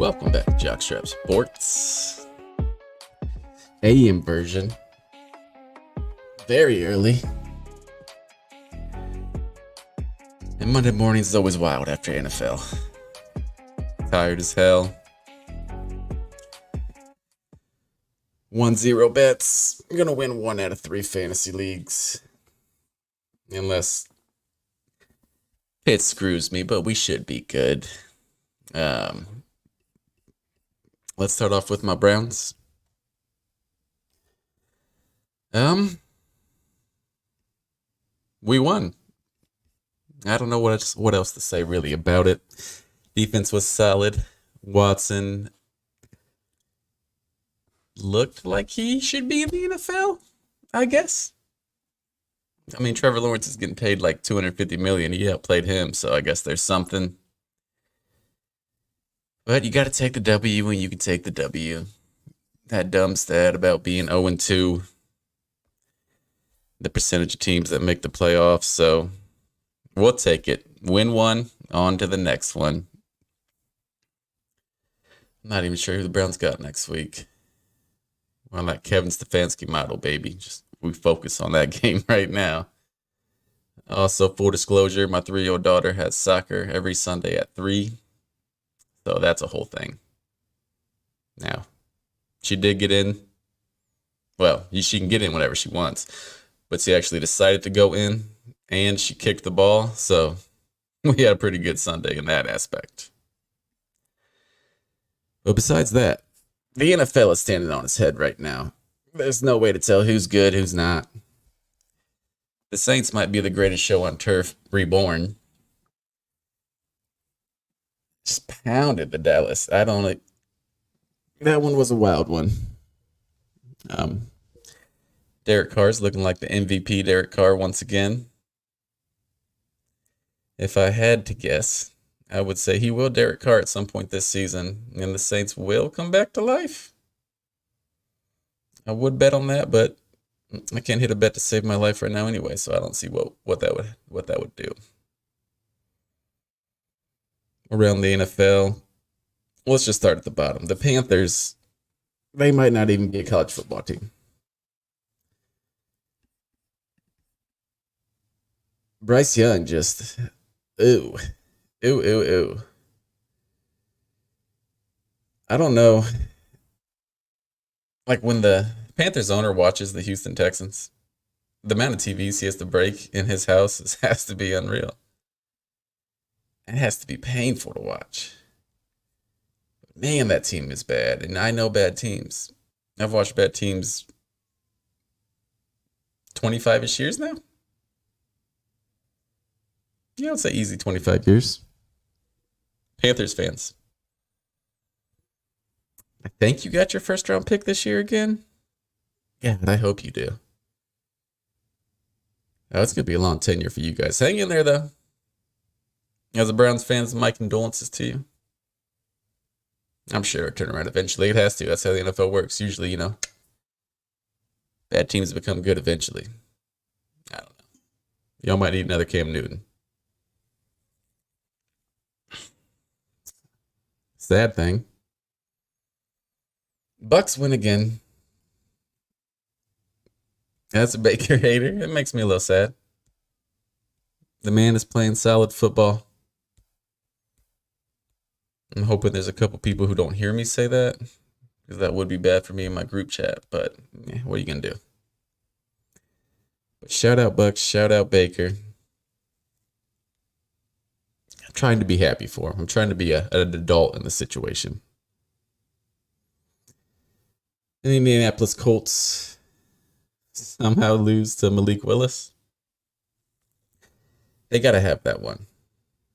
Welcome back to Jockstrap Sports. AM version. Very early. And Monday mornings is always wild after NFL. Tired as hell. 1-0 bets. I'm gonna win 1 out of 3 fantasy leagues. Unless Pitt screws me, but we should be good. Let's start off with my Browns. We won. I don't know what else to say really about it. Defense was solid. Watson looked like he should be in the NFL, I guess. I mean, Trevor Lawrence is getting paid like $250 million. He outplayed him, so I guess there's something. But you got to take the W when you can take the W. That dumb stat about being 0-2, the percentage of teams that make the playoffs. So we'll take it. Win one, on to the next one. I'm not even sure who the Browns got next week. We're on that Kevin Stefanski model, baby. Just we focus on that game right now. Also, full disclosure, my 3-year-old daughter has soccer every Sunday at 3. So that's a whole thing. Now, she did get in. Well, she can get in whenever she wants. But she actually decided to go in, and she kicked the ball. So we had a pretty good Sunday in that aspect. But besides that, the NFL is standing on its head right now. There's no way to tell who's good, who's not. The Saints might be the greatest show on turf reborn. Just pounded the Dallas. That one was a wild one. Derek Carr's looking like the MVP Derek Carr once again. If I had to guess, I would say he will Derek Carr at some point this season, and the Saints will come back to life. I would bet on that, but I can't hit a bet to save my life right now anyway, so I don't see what that would do. Around the NFL, let's just start at the bottom. The Panthers, they might not even be a college football team. Bryce Young just, ooh. I don't know. Like when the Panthers owner watches the Houston Texans, the amount of TVs he has to break in his house has to be unreal. It has to be painful to watch. Man, that team is bad. And I know bad teams. I've watched bad teams 25-ish years now. Yeah, I would say easy 25 years. Panthers fans. I think you got your first round pick this year again. Yeah, and I hope you do. Oh, it's going to be a long tenure for you guys. Hang in there, though. As a Browns fan, my condolences to you. I'm sure it'll turn around eventually. It has to. That's how the NFL works. Usually, bad teams become good eventually. I don't know. Y'all might need another Cam Newton. Sad thing. Bucks win again. As a Baker hater, it makes me a little sad. The man is playing solid football. I'm hoping there's a couple people who don't hear me say that, because that would be bad for me in my group chat. But what are you going to do? But shout out Bucks, shout out Baker. I'm trying to be happy for him. I'm trying to be an adult in the situation. The Indianapolis Colts somehow lose to Malik Willis. They got to have that one.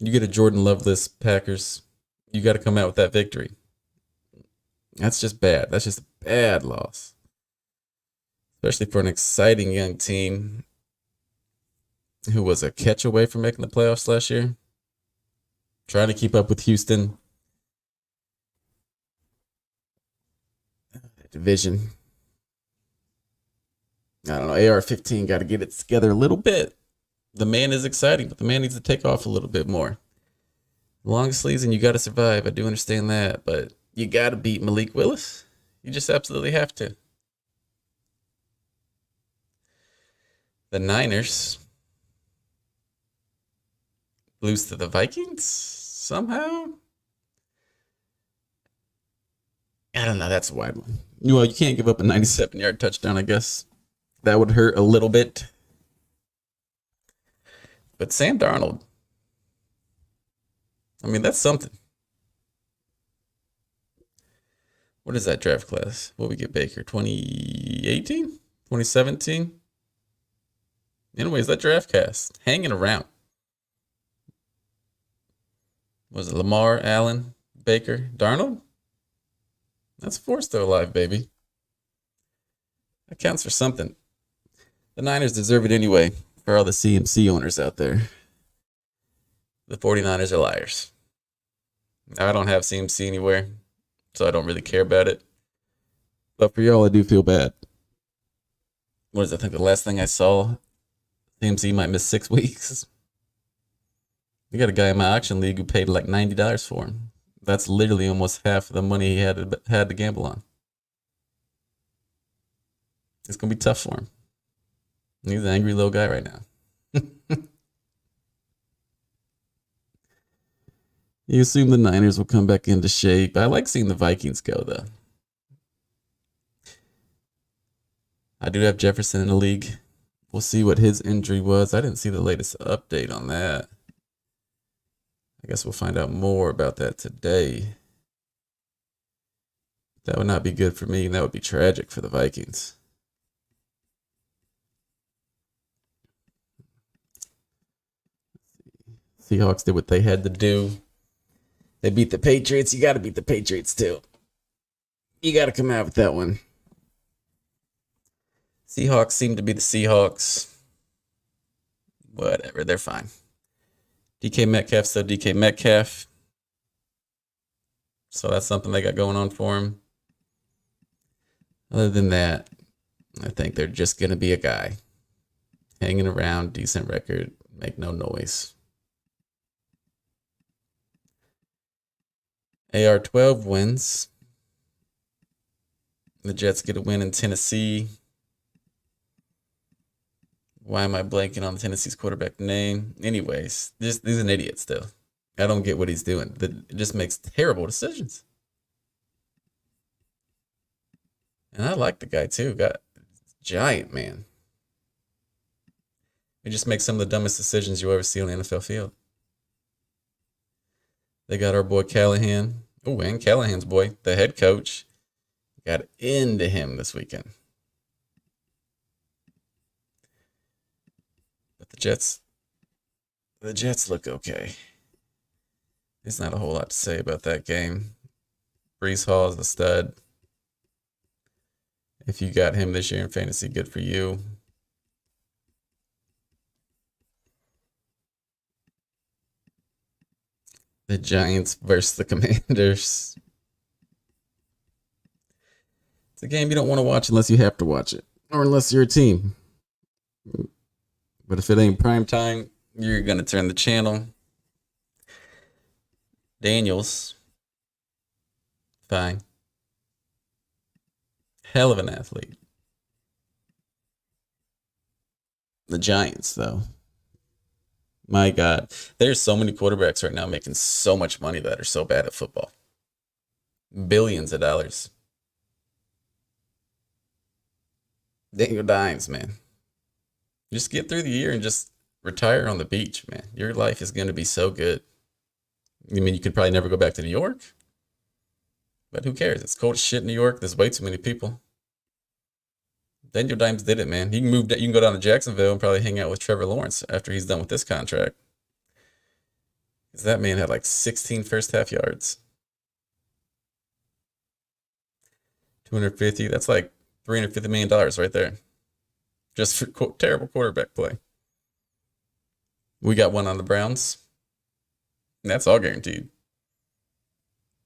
You get a Jordan Loveless Packers, you got to come out with that victory. That's just bad. That's just a bad loss. Especially for an exciting young team who was a catch away from making the playoffs last year. Trying to keep up with Houston. Division. I don't know. AR-15 got to get it together a little bit. The man is exciting, but the man needs to take off a little bit more. Long season, you got to survive. I do understand that, but you got to beat Malik Willis. You just absolutely have to. The Niners lose to the Vikings somehow. I don't know. That's a wide one. Well, you can't give up a 97-yard touchdown, I guess. That would hurt a little bit. But Sam Darnold, I mean, that's something. What is that draft class? What we get Baker? 2018? 2017? Anyways, that draft cast hanging around. Was it Lamar, Allen, Baker, Darnold? That's four still alive, baby. That counts for something. The Niners deserve it anyway, for all the CMC owners out there. The 49ers are liars. I don't have CMC anywhere, so I don't really care about it. But for y'all, I do feel bad. What is I think the last thing I saw, CMC might miss 6 weeks. We got a guy in my auction league who paid like $90 for him. That's literally almost half the money he had to gamble on. It's going to be tough for him. He's an angry little guy right now. You assume the Niners will come back into shape. I like seeing the Vikings go, though. I do have Jefferson in the league. We'll see what his injury was. I didn't see the latest update on that. I guess we'll find out more about that today. That would not be good for me, and that would be tragic for the Vikings. Seahawks did what they had to do. They beat the Patriots. You got to beat the Patriots, too. You got to come out with that one. Seahawks seem to be the Seahawks. Whatever, they're fine. DK Metcalf still DK Metcalf. So that's something they got going on for him. Other than that, I think they're just going to be a guy. Hanging around, decent record, make no noise. AR-12 wins. The Jets get a win in Tennessee. Why am I blanking on Tennessee's quarterback name? Anyways, he's an idiot still. I don't get what he's doing. It just makes terrible decisions. And I like the guy too. Got giant, man. He just makes some of the dumbest decisions you ever see on the NFL field. They got our boy Callahan. Oh, and Callahan's boy, the head coach, got into him this weekend. But the Jets look okay. There's not a whole lot to say about that game. Brees Hall is a stud. If you got him this year in fantasy, good for you. The Giants versus the Commanders. It's a game you don't want to watch unless you have to watch it, or unless you're a team. But if it ain't prime time, you're going to turn the channel. Daniels. Fine. Hell of an athlete. The Giants, though. My God. There's so many quarterbacks right now making so much money that are so bad at football. Billions of dollars. Daniel Dimes, man. Just get through the year and just retire on the beach, man. Your life is going to be so good. I mean, you could probably never go back to New York. But who cares? It's cold as shit in New York. There's way too many people. Daniel Dimes did it, man. You can go down to Jacksonville and probably hang out with Trevor Lawrence after he's done with this contract. Because that man had like 16 first half yards. 250. That's like $350 million right there. Just for terrible quarterback play. We got one on the Browns. And that's all guaranteed.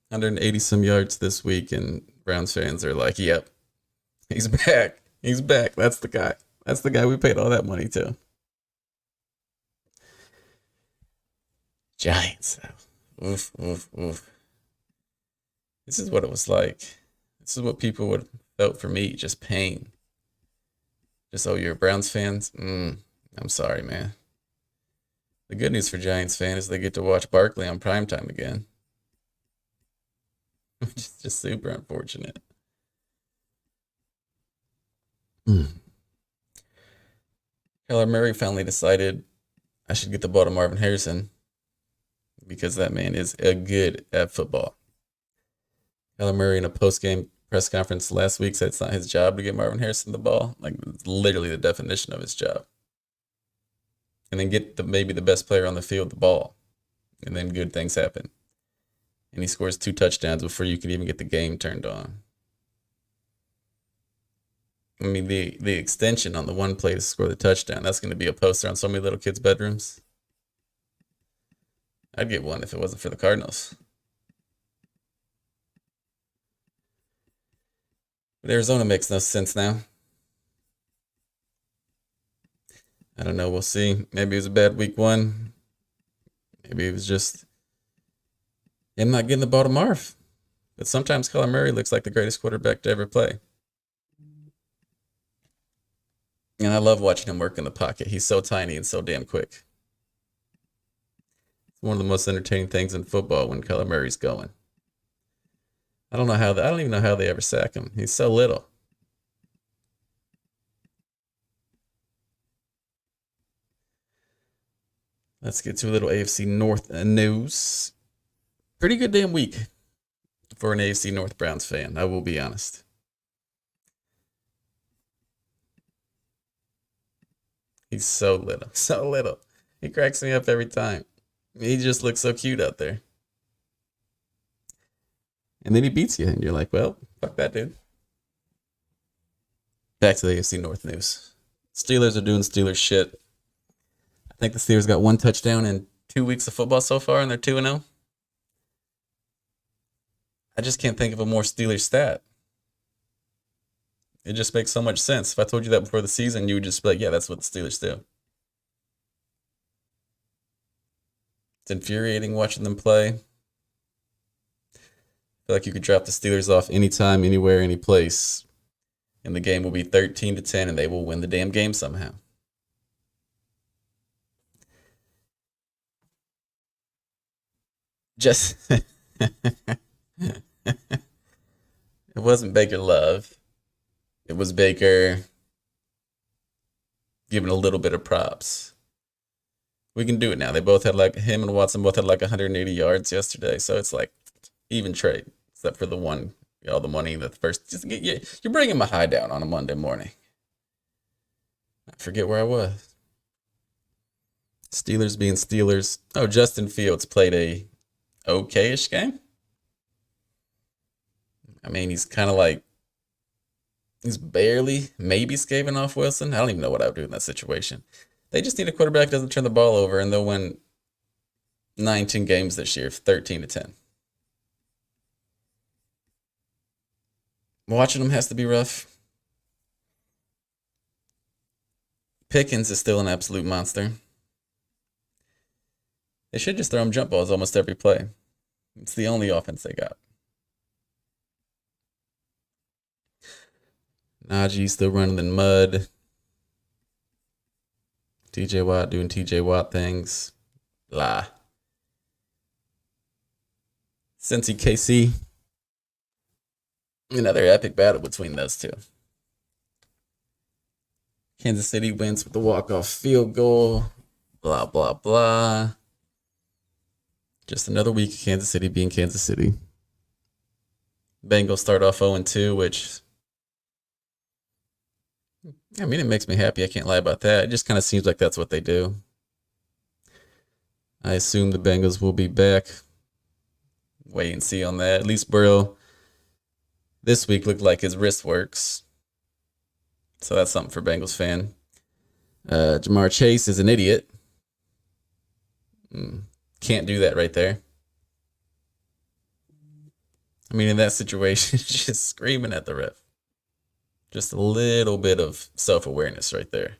180 some yards this week, and Browns fans are like, yep, he's back. He's back. That's the guy. That's the guy we paid all that money to. Giants. Oof, oof, oof. This is what it was like. This is what people would have felt for me, just pain. Just, oh, you're a Browns fans? I'm sorry, man. The good news for Giants fans is they get to watch Barkley on primetime again. Which is just super unfortunate. Kyler Murray finally decided I should get the ball to Marvin Harrison because that man is a good at football. Kyler Murray in a post-game press conference last week said it's not his job to get Marvin Harrison the ball. Like, it's literally the definition of his job. And then get maybe the best player on the field the ball. And then good things happen. And he scores 2 touchdowns before you can even get the game turned on. I mean, the extension on the one play to score the touchdown, that's going to be a poster on so many little kids' bedrooms. I'd get one if it wasn't for the Cardinals. But Arizona makes no sense now. I don't know. We'll see. Maybe it was a bad week 1. Maybe it was just him not getting the ball to Marv. But sometimes Kyler Murray looks like the greatest quarterback to ever play. And I love watching him work in the pocket. He's so tiny and so damn quick. It's one of the most entertaining things in football when Kyler Murray's going. I don't even know how they ever sack him. He's so little. Let's get to a little AFC North news. Pretty good damn week for an AFC North Browns fan, I will be honest. He's so little, so little. He cracks me up every time. He just looks so cute out there. And then he beats you, and you're like, well, fuck that dude. Back to the AFC North news. Steelers are doing Steelers shit. I think the Steelers got 1 touchdown in 2 weeks of football so far, and they're 2-0. I just can't think of a more Steelers stat. It just makes so much sense. If I told you that before the season, you would just be like, yeah, that's what the Steelers do. It's infuriating watching them play. I feel like you could drop the Steelers off anytime, anywhere, any place, and the game will be 13-10, and they will win the damn game somehow. Just it wasn't Baker Love. It was Baker giving a little bit of props. We can do it now. They both had him and Watson both had 180 yards yesterday, so it's like even trade, except for the one, all the money that the first. You're bringing my high down on a Monday morning. I forget where I was. Steelers being Steelers. Oh, Justin Fields played a okay-ish game. I mean, he's kind of he's barely, maybe scaving off Wilson. I don't even know what I would do in that situation. They just need a quarterback that doesn't turn the ball over, and they'll win 19 games this year, 13-10. Watching them has to be rough. Pickens is still an absolute monster. They should just throw him jump balls almost every play. It's the only offense they got. Najee still running in mud. TJ Watt doing TJ Watt things. Blah. Cincy KC. Another epic battle between those two. Kansas City wins with the walk-off field goal. Blah, blah, blah. Just another week of Kansas City being Kansas City. Bengals start off 0-2, which, I mean, it makes me happy. I can't lie about that. It just kind of seems like that's what they do. I assume the Bengals will be back. Wait and see on that. At least Burrow this week looked like his wrist works. So that's something for Bengals fan. Jamar Chase is an idiot. Can't do that right there. I mean, in that situation, just screaming at the ref. Just a little bit of self-awareness right there.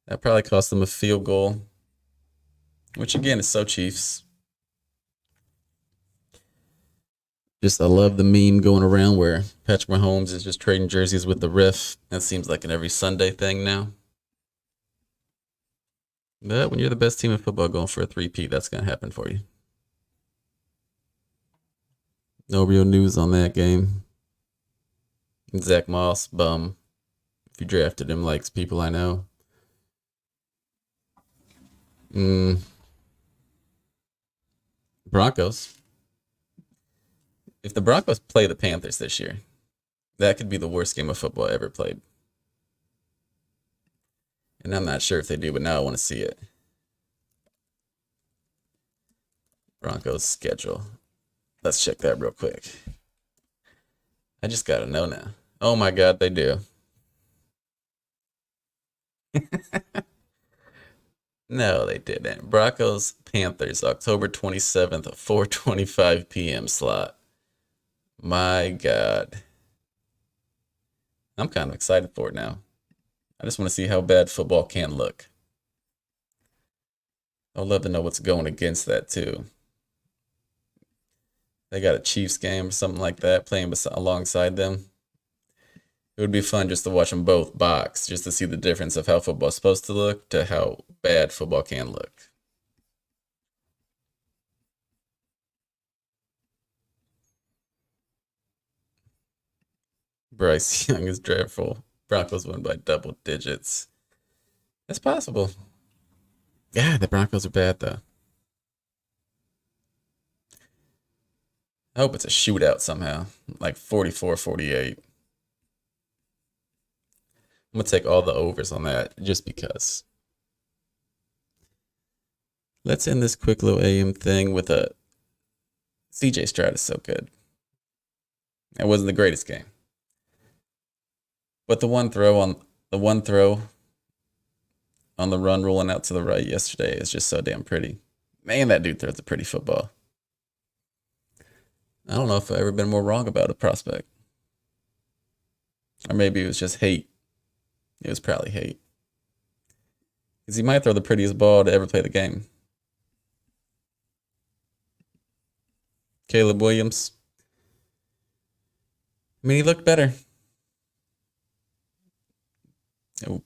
That probably cost them a field goal. which again is so Chiefs. Just I love the meme going around where Patrick Mahomes is just trading jerseys with the ref. That seems like an every Sunday thing now. But when you're the best team in football going for a three-peat, that's going to happen for you. No real news on that game. Zach Moss, bum. If you drafted him, likes people I know. Broncos. If the Broncos play the Panthers this year, that could be the worst game of football ever played. And I'm not sure if they do, but now I want to see it. Broncos schedule. Let's check that real quick. I just got to know now. Oh my God, they do. No, they didn't. Broncos, Panthers, October 27th, 4:25 p.m. slot. My God. I'm kind of excited for it now. I just want to see how bad football can look. I'd love to know what's going against that, too. They got a Chiefs game or something like that playing alongside them. It would be fun just to watch them both box, just to see the difference of how football's supposed to look to how bad football can look. Bryce Young is dreadful. Broncos win by double digits. That's possible. Yeah, the Broncos are bad, though. I hope it's a shootout somehow, like 44-48. I'm going to take all the overs on that just because. Let's end this quick little AM thing with a CJ Stroud is so good. It wasn't the greatest game. But the one throw on the run rolling out to the right yesterday is just so damn pretty. Man, that dude throws a pretty football. I don't know if I've ever been more wrong about a prospect. Or maybe it was just hate. It was probably hate. Because he might throw the prettiest ball to ever play the game. Caleb Williams. I mean, he looked better. It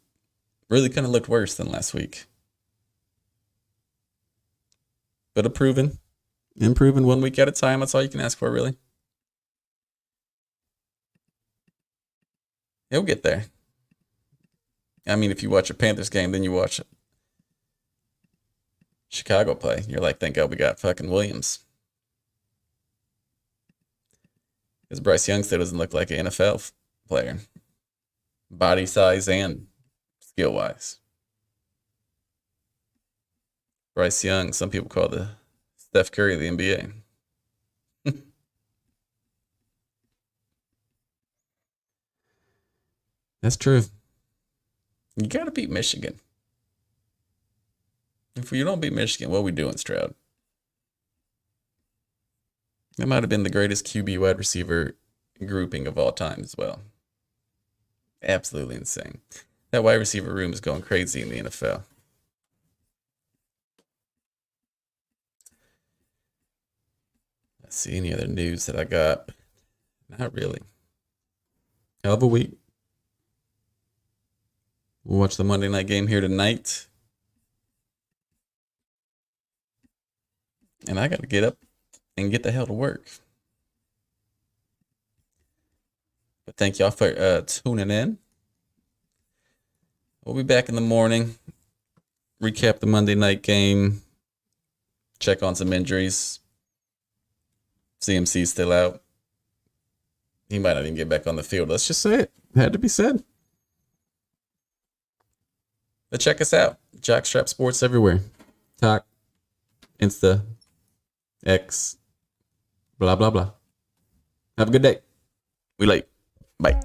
really couldn't have looked worse than last week. But improving 1 week at a time. That's all you can ask for, really. He'll get there. I mean, if you watch a Panthers game, then you watch Chicago play. You're like, thank God we got fucking Williams. Because Bryce Young still doesn't look like an NFL player. Body size and skill-wise. Bryce Young, some people call the Steph Curry of the NBA. That's true. You got to beat Michigan. If you don't beat Michigan, what are we doing, Stroud? That might have been the greatest QB wide receiver grouping of all time as well. Absolutely insane. That wide receiver room is going crazy in the NFL. Let's see any other news that I got. Not really. Hell of a week. We'll watch the Monday night game here tonight. And I got to get up and get the hell to work. But thank y'all for tuning in. We'll be back in the morning. Recap the Monday night game. Check on some injuries. CMC's still out. He might not even get back on the field. Let's just say it. Had to be said. But check us out. Jockstrap Sports everywhere. Talk, Insta, X, blah, blah, blah. Have a good day. We late. Bye.